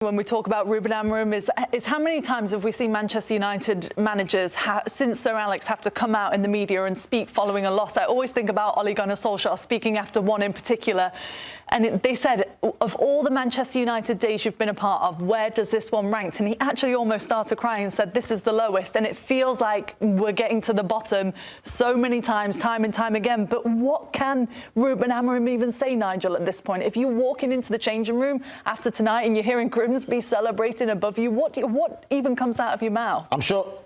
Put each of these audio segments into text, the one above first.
When we talk about Ruben Amorim is how many times have we seen Manchester United managers since Sir Alex have to come out in the media and speak following a loss? I always think about Ole Gunnar Solskjaer speaking after one in particular. And they said, of all the Manchester United days you've been a part of, where does this one rank? And he actually almost started crying and said, this is the lowest. And it feels like we're getting to the bottom so many times, time and time again. But what can Ruben Amorim even say, Nigel, at this point? If you're walking into the changing room after tonight and you're hearing Grimsby celebrating above you, what even comes out of your mouth? I'm sure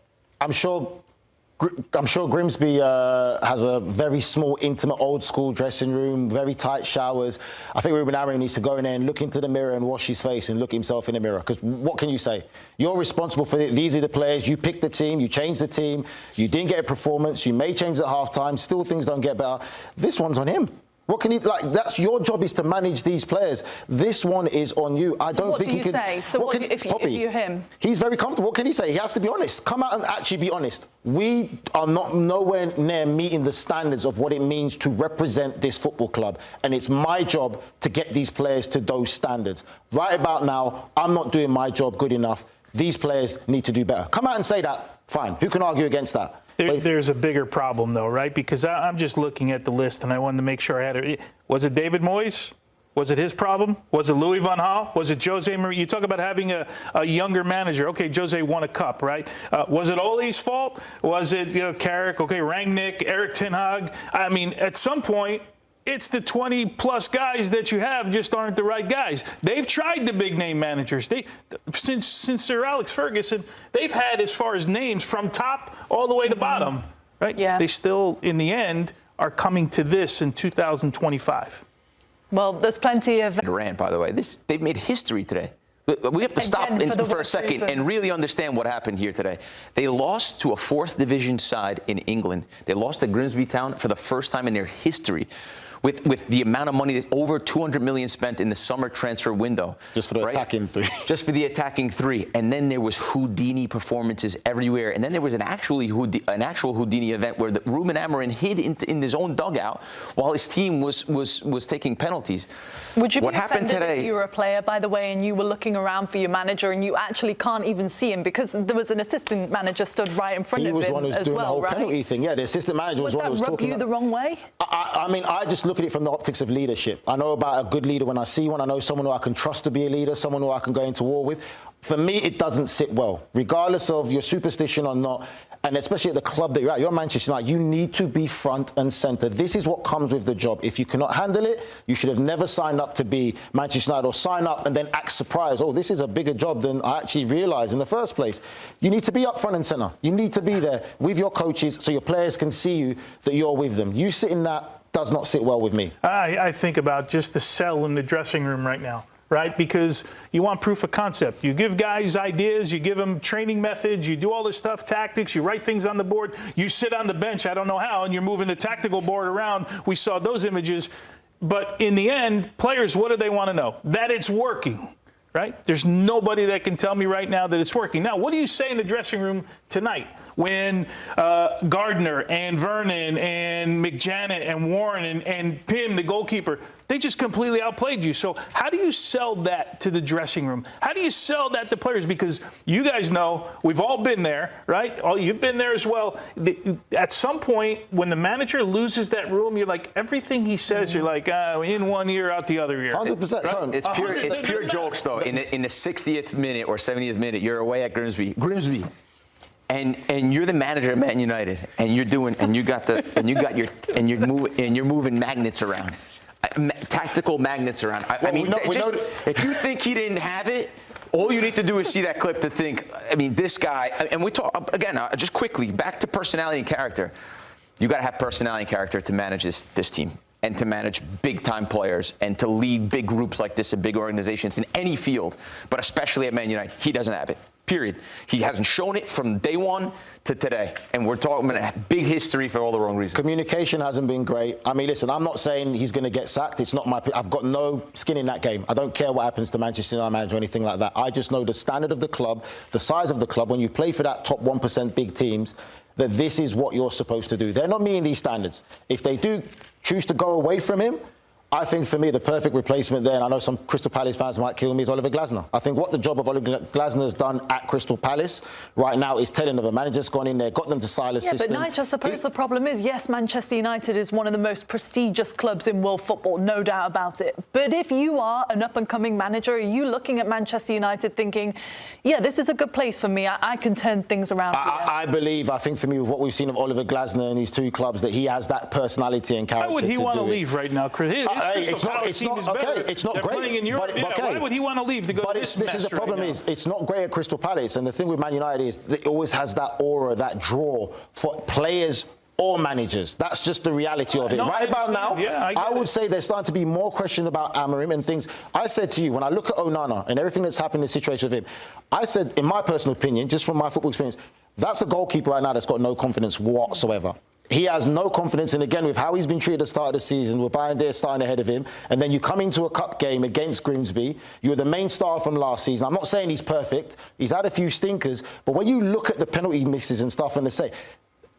Grimsby has a very small, intimate, old-school dressing room, very tight showers. I think Ruben Amorim needs to go in there and look into the mirror and wash his face and look himself in the mirror. Because what can you say? You're responsible for it. These are the players. You picked the team. You changed the team. You didn't get a performance. You may change at half-time. Still, things don't get better. This one's on him. What can he, that's your job, is to manage these players. This one is on you. I don't think he can. Say? So if you're him? He's very comfortable. What can he say? He has to be honest. Come out and actually be honest. We are not nowhere near meeting the standards of what it means to represent this football club. And it's my job to get these players to those standards. Right about now, I'm not doing my job good enough. These players need to do better. Come out and say that. Fine. Who can argue against that? There's a bigger problem, though, right? Because I'm just looking at the list, and I wanted to make sure I had it. Was it David Moyes? Was it his problem? Was it Louis van Gaal? Was it Jose Mourinho? You talk about having a younger manager. Okay, Jose won a cup, right? Was it Ole's fault? Was it, Carrick? Okay, Rangnick, Erik ten Hag? I mean, at some point, it's the 20-plus guys that you have just aren't the right guys. They've tried the big-name managers. Since Sir Alex Ferguson, they've had, as far as names, from top all the way to bottom, right? Yeah. They still, in the end, are coming to this in 2025. Well, there's plenty of... Durant, by the way. They've made history today. We have to stop for a second and really understand what happened here today. They lost to a fourth division side in England. They lost to Grimsby Town for the first time in their history. With the amount of money, over $200 million spent in the summer transfer window. Just for the attacking three. Just for the attacking three. And then there was Houdini performances everywhere. And then there was an actual Houdini event where Ruben Amorim hid in his own dugout while his team was taking penalties. Would you be offended if you were a player, by the way, and you were looking around for your manager and you actually can't even see him because there was an assistant manager stood right in front of him as well, right? He was the one who was doing the whole penalty thing. Yeah, the assistant manager was the one who was talking. Would that rub you the wrong way? I mean, I just look at it from the optics of leadership. I know about a good leader when I see one. I know someone who I can trust to be a leader, someone who I can go into war with. For me, it doesn't sit well, regardless of your superstition or not. And especially at the club that you're at, you're Manchester United, you need to be front and centre. This is what comes with the job. If you cannot handle it, you should have never signed up to be Manchester United, or sign up and then act surprised. Oh, this is a bigger job than I actually realised in the first place. You need to be up front and centre. You need to be there with your coaches so your players can see you, that you're with them. You sit in that does not sit well with me. I think about just the cell in the dressing room right now. Right? Because you want proof of concept. You give guys ideas, you give them training methods, you do all this stuff, tactics, you write things on the board, you sit on the bench, I don't know how, and you're moving the tactical board around. We saw those images. But in the end, players, what do they want to know? That it's working, right? There's nobody that can tell me right now that it's working. Now, what do you say in the dressing room tonight when Gardner and Vernon and McJanet and Warren and Pym, the goalkeeper, they just completely outplayed you? So how do you sell that to the dressing room? How do you sell that to players? Because you guys know, we've all been there, right? Oh, you've been there as well. At some point, when the manager loses that room, you're like, everything he says, you're like, in one ear, out the other ear. 100%. Right? It's pure jokes, though. In the 60th minute or 70th minute, you're away at Grimsby. And you're the manager of Man United, and you're moving magnets around, tactical magnets around. If you think he didn't have it, all you need to do is see that clip to think. I mean, this guy. And we talk again. Just quickly back to personality and character. You got to have personality and character to manage this team, and to manage big-time players, and to lead big groups like this in big organizations in any field, but especially at Man United. He doesn't have it. Period. He hasn't shown it from day one to today. And we're talking about a big history for all the wrong reasons. Communication hasn't been great. I mean, listen, I'm not saying he's going to get sacked. It's not I've got no skin in that game. I don't care what happens to Manchester United manager or anything like that. I just know the standard of the club, the size of the club, when you play for that top 1% big teams, that this is what you're supposed to do. They're not meeting these standards. If they do choose to go away from him, I think for me, the perfect replacement there, and I know some Crystal Palace fans might kill me, is Oliver Glasner. I think what the job of Oliver Glasner has done at Crystal Palace right now is telling of a manager's gone in there, got them to silence system. But Nigel, I suppose the problem is, yes, Manchester United is one of the most prestigious clubs in world football, no doubt about it. But if you are an up-and-coming manager, are you looking at Manchester United thinking, yeah, this is a good place for me, I can turn things around here? I think for me, with what we've seen of Oliver Glasner and these two clubs, that he has that personality and character. Why would he want to leave right now, Chris? It's not great. Playing in Europe. Why would he want to leave to go to this this is the problem right it's not great at Crystal Palace. And the thing with Man United is that it always has that aura, that draw for players or managers. That's just the reality of it. Right about now, I would say there's starting to be more questions about Amorim and things. I said to you, when I look at Onana and everything that's happened in the situation with him, I said, in my personal opinion, just from my football experience, that's a goalkeeper right now that's got no confidence whatsoever. He has no confidence, and again, with how he's been treated at the start of the season, with Bayern there starting ahead of him, and then you come into a cup game against Grimsby, you're the main star from last season. I'm not saying he's perfect, he's had a few stinkers, but when you look at the penalty misses and stuff, and they say,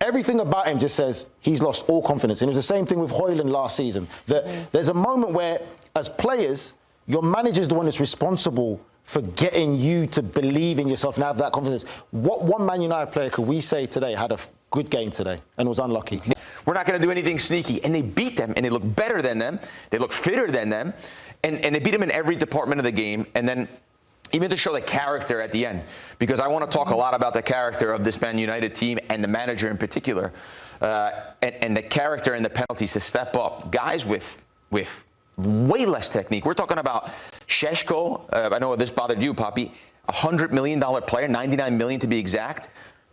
everything about him just says he's lost all confidence. And it was the same thing with Højlund last season. That there's a moment where, as players, your manager's the one that's responsible for getting you to believe in yourself and have that confidence. What one Man United player could we say today had a good game today and was unlucky? We're not going to do anything sneaky. And they beat them, and they look better than them. They look fitter than them. And they beat them in every department of the game. And then even to show the character at the end, because I want to talk a lot about the character of this Man United team and the manager in particular, and the character and the penalties to step up. Guys with way less technique. We're talking about Šeško. I know this bothered you, Poppy. $100 million player, $99 million to be exact.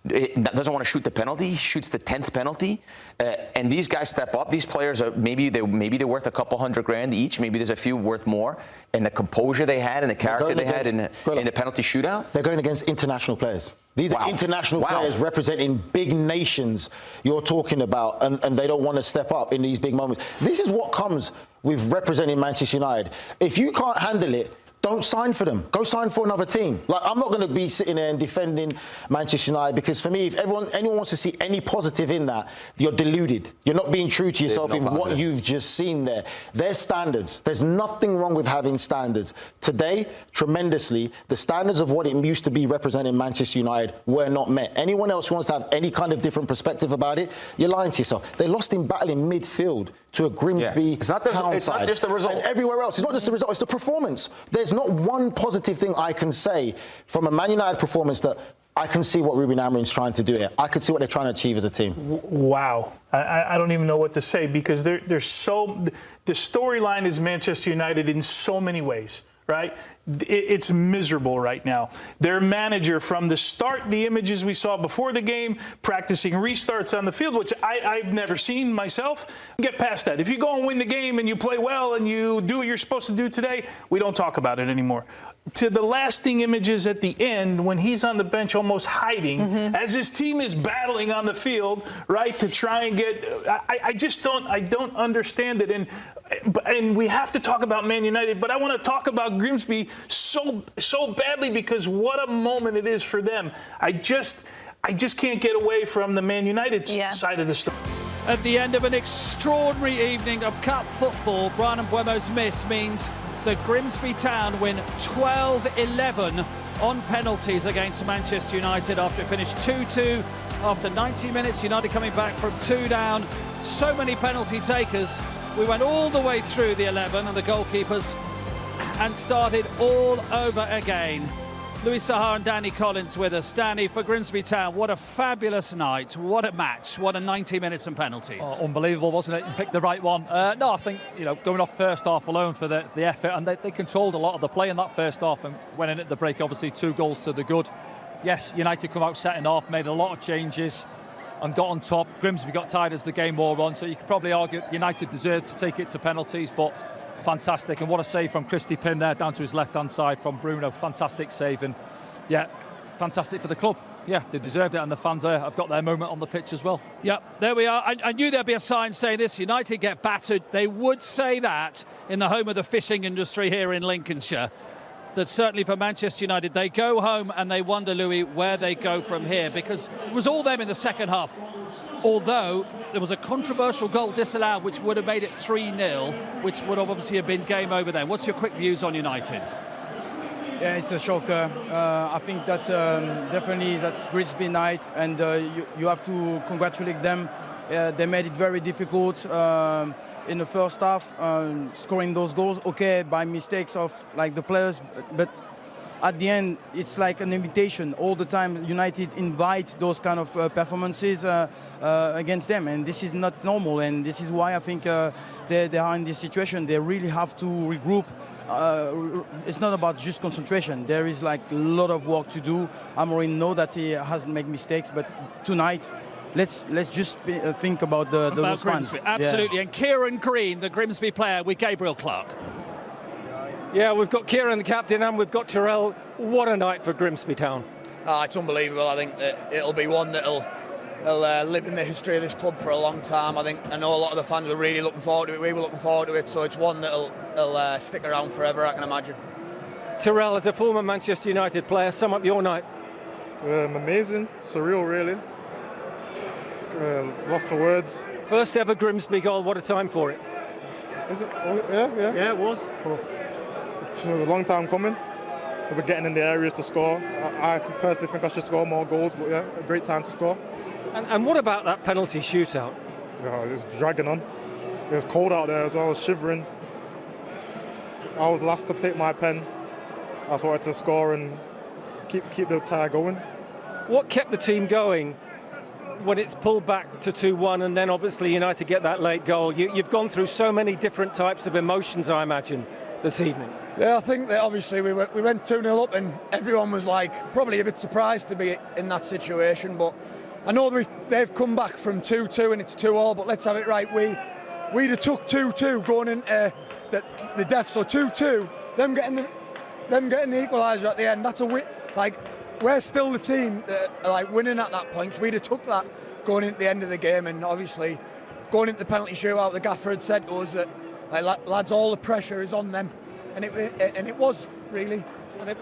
Doesn't want to shoot the penalty. He shoots the 10th penalty. And these guys step up. These players are maybe they're worth a couple $100,000 each. Maybe there's a few worth more. And the composure they had and the character they had in the penalty shootout. They're going against international players. These are international players representing big nations you're talking about, and they don't want to step up in these big moments. This is what comes with representing Manchester United. If you can't handle it, don't sign for them. Go sign for another team. Like, I'm not going to be sitting there and defending Manchester United, because for me, if anyone wants to see any positive in that, you're deluded. You're not being true to yourself in what you've just seen there. There's standards. There's nothing wrong with having standards. Today, tremendously, the standards of what it used to be representing Manchester United were not met. Anyone else who wants to have any kind of different perspective about it, you're lying to yourself. They lost in battle in midfield to a Grimsby It's not just the result. And everywhere else. It's not just the result, it's the performance. There's not one positive thing I can say from a Man United performance that I can see what Ruben Amorim's trying to do here. I can see what they're trying to achieve as a team. Wow. I don't even know what to say, because the storyline is Manchester United in so many ways. Right? It's miserable right now. Their manager, from the start, the images we saw before the game, practicing restarts on the field, which I've never seen myself. Get past that. If you go and win the game and you play well and you do what you're supposed to do today, we don't talk about it anymore. To the lasting images at the end, when he's on the bench almost hiding, as his team is battling on the field, right, to try and get... I don't understand it. And we have to talk about Man United, but I want to talk about Grimsby so badly, because what a moment it is for them. I just can't get away from the Man United side of the story. At the end of an extraordinary evening of cup football, Brian Mbeumo's miss means that Grimsby Town win 12-11 on penalties against Manchester United after it finished 2-2 after 90 minutes. United coming back from 2 down. So many penalty takers. We went all the way through the 11 and the goalkeepers and started all over again. Louis Sahar and Danny Collins with us. Danny, for Grimsby Town, what a fabulous night. What a match. What a 90 minutes and penalties. Oh, unbelievable, wasn't it? You picked the right one. No, I think, going off first half alone for the effort, and they controlled a lot of the play in that first half and went in at the break, obviously 2 goals to the good. Yes, United come out setting off, made a lot of changes and got on top. Grimsby got tired as the game wore on, so you could probably argue United deserved to take it to penalties, but fantastic. And what a save from Christy Pym there down to his left-hand side from Bruno. Fantastic save, and fantastic for the club. Yeah, they deserved it, and the fans have got their moment on the pitch as well. Yeah, there we are. I knew there'd be a sign saying this. United get battered. They would say that in the home of the fishing industry here in Lincolnshire. that certainly for Manchester United, they go home and they wonder, Louis, where they go from here, because it was all them in the second half. Although there was a controversial goal disallowed, which would have made it 3-0, which would have obviously have been game over then. What's your quick views on United? Yeah, it's a shocker. I think that definitely that's Grimsby night, and you have to congratulate them. They made it very difficult in the first half, scoring those goals. Okay, by mistakes of like the players, but at the end it's like an invitation. All the time United invite those kind of performances against them, and this is not normal. And this is why I think they are in this situation. They really have to regroup. It's not about just concentration. There is like a lot of work to do. Amorim knows that he hasn't made mistakes, but tonight, let's just think about those fans. Absolutely. Yeah. And Kieran Green, the Grimsby player, with Gabriel Clark. Yeah, we've got Kieran, the captain, and we've got Terrell. What a night for Grimsby Town. It's unbelievable. I think that it'll be one that'll live in the history of this club for a long time. I know a lot of the fans were really looking forward to it. We were looking forward to it, so it's one that'll stick around forever, I can imagine. Terrell, as a former Manchester United player, sum up your night. Amazing, surreal, really. Lost for words. First ever Grimsby goal. What a time for it. Is it? Oh, yeah. Yeah, it was. For a long time coming. We're getting in the areas to score. I personally think I should score more goals, but yeah, a great time to score. And what about that penalty shootout? Yeah, it was dragging on. It was cold out there as well. I was shivering. I was last to take my pen. I just wanted to score and keep the tie going. What kept the team going when it's pulled back to 2-1 and then obviously United get that late goal? You've gone through so many different types of emotions, I imagine, this evening. Yeah, I think that obviously we went 2-0 up and everyone was like probably a bit surprised to be in that situation, but I know they've come back from 2-2 and it's 2-2, but let's have it right. We'd have took 2-2 going into the death, so 2-2, them getting the equaliser at the end, that's a win. Like, we're still the team that are like winning at that point. We'd have took that going into the end of the game, and obviously going into the penalty shootout, the gaffer had said to us that, like, lads, all the pressure is on them, and it was really.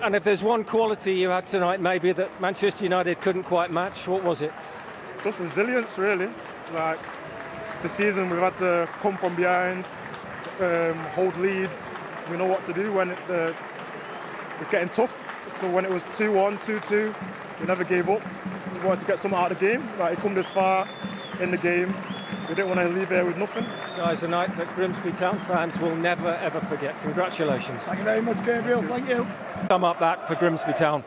And if there's one quality you had tonight, maybe that Manchester United couldn't quite match, what was it? Just resilience, really. Like, this season we've had to come from behind, hold leads. We know what to do when it's getting tough. So when it was 2-1, 2-2, we never gave up. We wanted to get something out of the game. Like, it come this far in the game. We didn't want to leave here with nothing. Guys, a night that Grimsby Town fans will never, ever forget. Congratulations. Thank you very much, Gabriel. Thank you. Sum up that for Grimsby Town.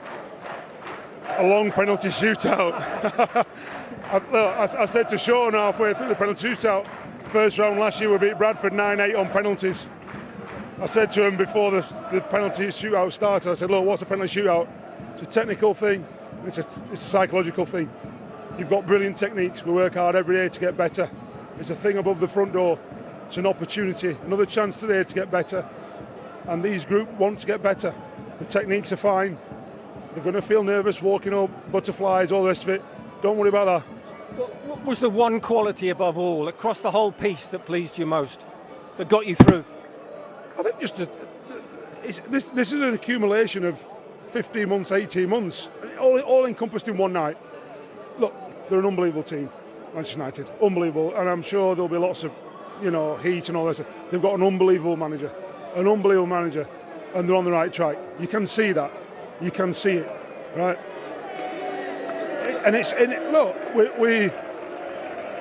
A long penalty shootout. I said to Sean halfway through the penalty shootout, first round last year we beat Bradford 9-8 on penalties. I said to him before the penalty shootout started, I said, look, what's a penalty shootout? It's a technical thing, it's a psychological thing. You've got brilliant techniques, we work hard every day to get better. It's a thing above the front door, it's an opportunity, another chance today to get better. And these group want to get better. The techniques are fine. They're going to feel nervous walking up, butterflies, all the rest of it. Don't worry about that. What was the one quality above all, across the whole piece, that pleased you most, that got you through? I think just this is an accumulation of 15 months, 18 months, all encompassed in one night. Look, they're an unbelievable team, Manchester United, unbelievable, and I'm sure there'll be lots of, heat and all that. They've got an unbelievable manager, and they're on the right track. You can see that, you can see it, right? And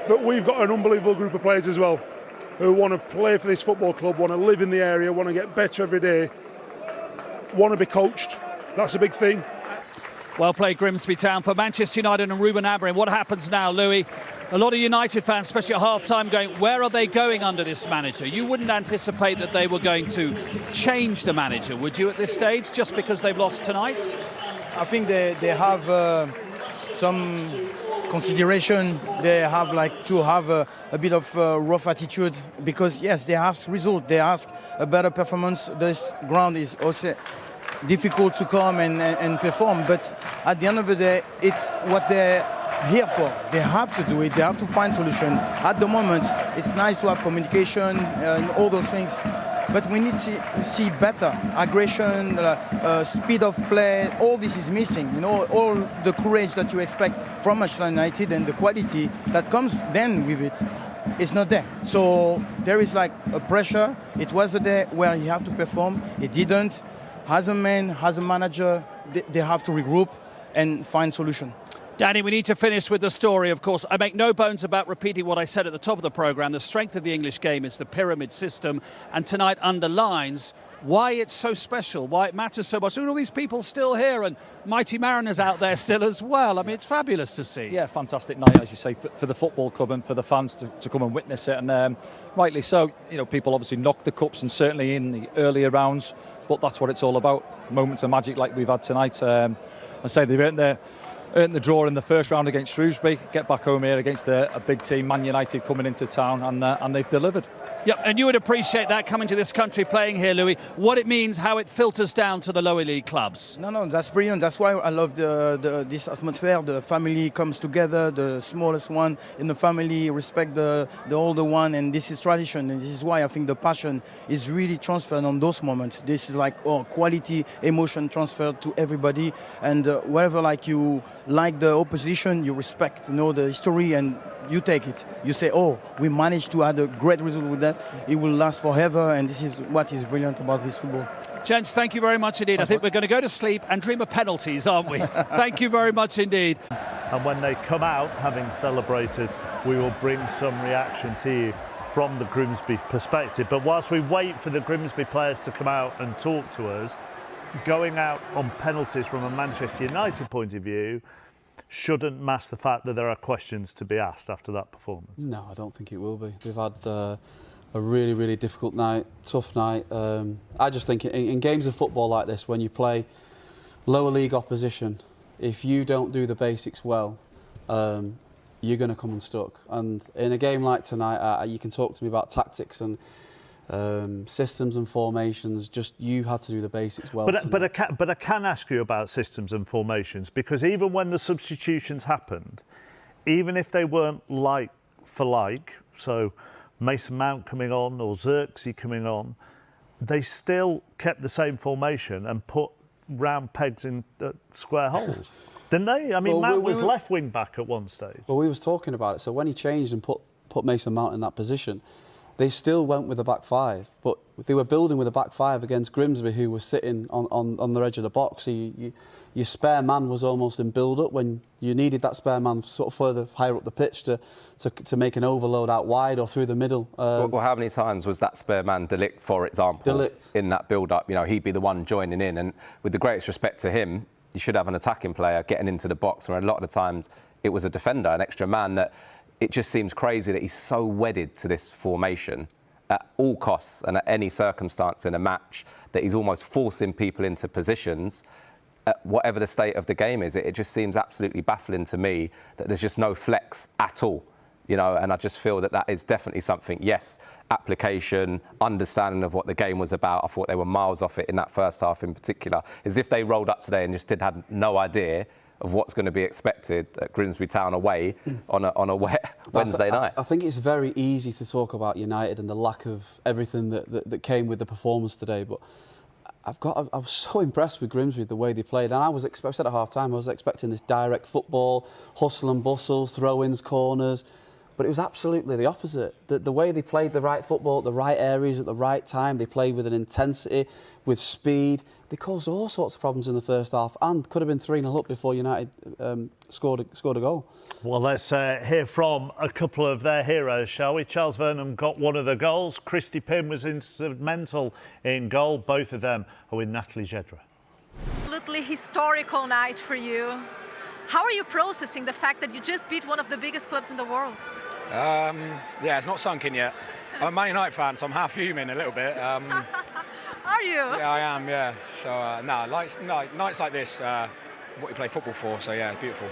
but we've got an unbelievable group of players as well, who want to play for this football club, want to live in the area, want to get better every day, want to be coached. That's a big thing. Well played, Grimsby Town. For Manchester United and Ruben Amorim, what happens now, Louis? A lot of United fans, especially at half-time, going, where are they going under this manager? You wouldn't anticipate that they were going to change the manager, would you, at this stage, just because they've lost tonight? I think they have some consideration. They have to have a bit of rough attitude, because yes, they ask result, they ask a better performance. This ground is also difficult to come and perform, but at the end of the day, it's what they're here for. They have to do it, they have to find solution. At the moment, it's nice to have communication and all those things, but we need to see better aggression, speed of play. All this is missing. You know, all the courage that you expect from Manchester United and the quality that comes then with it. It's not there. So there is like a pressure. It was a day where he have to perform. He didn't. As a man, as a manager, they have to regroup and find solution. Danny, we need to finish with the story, of course. I make no bones about repeating what I said at the top of the programme. The strength of the English game is the pyramid system, and tonight underlines why it's so special, why it matters so much. Look at all these people still here, and mighty Mariners out there still as well. I mean, it's fabulous to see. Yeah, fantastic night, as you say, for the football club and for the fans to come and witness it. And rightly so, you know, people obviously knocked the cups, and certainly in the earlier rounds, but that's what it's all about. Moments of magic like we've had tonight. I say they've earned the draw in the first round against Shrewsbury, get back home here against a big team, Man United, coming into town, and they've delivered. Yep, and you would appreciate that coming to this country, playing here, Louis, what it means, how it filters down to the lower league clubs. No, that's brilliant. That's why I love this atmosphere. The family comes together, the smallest one in the family respect the older one, and this is tradition. And this is why I think the passion is really transferred on those moments. This is like quality emotion transferred to everybody, and wherever like you like the opposition, you respect, you know, the history, and you take it. You say, oh, we managed to have a great result with that. It will last forever, and this is what is brilliant about this football. Gents, thank you very much indeed. I think we're going to go to sleep and dream of penalties, aren't we? Thank you very much indeed. And when they come out, having celebrated, we will bring some reaction to you from the Grimsby perspective. But whilst we wait for the Grimsby players to come out and talk to us, going out on penalties from a Manchester United point of view shouldn't mask the fact that there are questions to be asked after that performance. No, I don't think it will be. We've had a really, really difficult night, tough night. I just think in games of football like this, when you play lower league opposition, if you don't do the basics well, you're going to come unstuck. And in a game like tonight, you can talk to me about tactics and systems and formations. Just you had to do the basics well. But I can ask you about systems and formations, because even when the substitutions happened, even if they weren't like for like, so Mason Mount coming on or Xerxes coming on, they still kept the same formation and put round pegs in square holes, didn't they? I mean, Mount was left wing back at one stage. Well, we was talking about it. So when he changed and put Mason Mount in that position, they still went with a back five, but they were building with a back five against Grimsby, who was sitting on the edge of the box. So your spare man was almost in build-up when you needed that spare man sort of further higher up the pitch to make an overload out wide or through the middle. Well, how many times was that spare man De Ligt, for example, in that build-up? You know, he'd be the one joining in, and with the greatest respect to him, you should have an attacking player getting into the box, where a lot of the times it was a defender, an extra man. That it just seems crazy that he's so wedded to this formation at all costs and at any circumstance in a match that he's almost forcing people into positions, whatever the state of the game is. It just seems absolutely baffling to me that there's just no flex at all, you know, and I just feel that is definitely something, yes, application, understanding of what the game was about. I thought they were miles off it in that first half in particular, as if they rolled up today and just had no idea of what's going to be expected at Grimsby Town away on a wet Wednesday night. I think it's very easy to talk about United and the lack of everything that came with the performance today, but I was so impressed with Grimsby, the way they played, and I said at half-time, I was expecting this direct football, hustle and bustle, throw-ins, corners, but it was absolutely the opposite. The way they played the right football at the right areas at the right time, they played with an intensity, with speed. They caused all sorts of problems in the first half and could have been 3-0 up before United scored a goal. Well, let's hear from a couple of their heroes, shall we? Charles Vernam got one of the goals. Christy Pym was instrumental in goal. Both of them are with Natalie Jedra. Absolutely historical night for you. How are you processing the fact that you just beat one of the biggest clubs in the world? Yeah, it's not sunk in yet. I'm a Man United fan, so I'm half fuming a little bit. Are you? Yeah, I am, yeah. So, nights like this, what you play football for, so yeah, beautiful.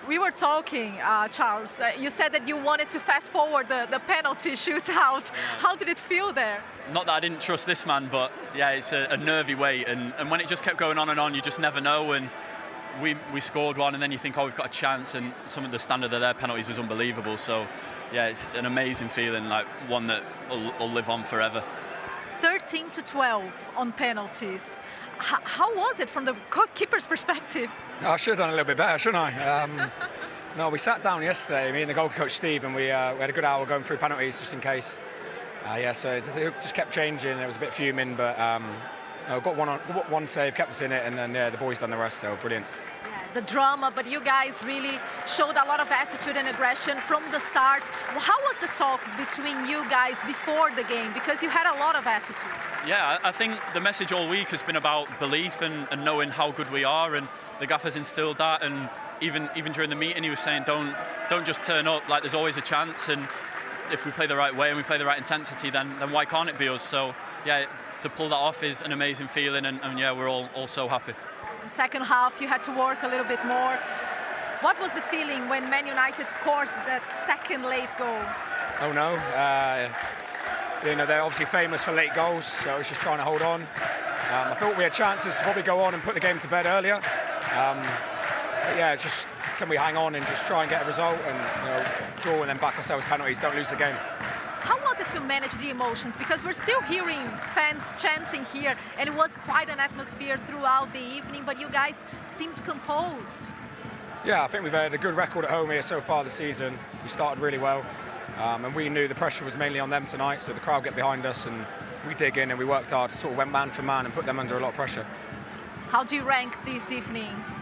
We were talking, Charles, you said that you wanted to fast forward the penalty shootout. How did it feel there? Not that I didn't trust this man, but yeah, it's a nervy wait, and when it just kept going on and on, you just never know. And we scored one, and then you think, oh, we've got a chance, and some of the standard of their penalties was unbelievable. So yeah, it's an amazing feeling, like one that will live on forever. 18-12 on penalties. How was it from the keeper's perspective? I should have done a little bit better, shouldn't I? No, we sat down yesterday, me and the goal coach Steve, and we had a good hour going through penalties just in case. So it just kept changing. It was a bit fuming, but got one save, kept us in it, and then the boys done the rest. So brilliant. The drama, but you guys really showed a lot of attitude and aggression from the start. How was the talk between you guys before the game? Because you had a lot of attitude. Yeah, I think the message all week has been about belief and knowing how good we are, and the gaffer's instilled that. And even during the meeting, he was saying, don't just turn up. Like, there's always a chance, and if we play the right way and we play the right intensity, then why can't it be us? So yeah, to pull that off is an amazing feeling, and yeah, we're all so happy. In second half, you had to work a little bit more. What was the feeling when Man United scores that second late goal? Oh no, they're obviously famous for late goals, so I was just trying to hold on. I thought we had chances to probably go on and put the game to bed earlier. But yeah, just can we hang on and just try and get a result and draw and then back ourselves penalties, don't lose the game. How was it to manage the emotions? Because we're still hearing fans chanting here, and it was quite an atmosphere throughout the evening, but you guys seemed composed. Yeah, I think we've had a good record at home here so far this season. We started really well, and we knew the pressure was mainly on them tonight, so the crowd get behind us and we dig in and we worked hard, sort of went man for man and put them under a lot of pressure. How do you rank this evening?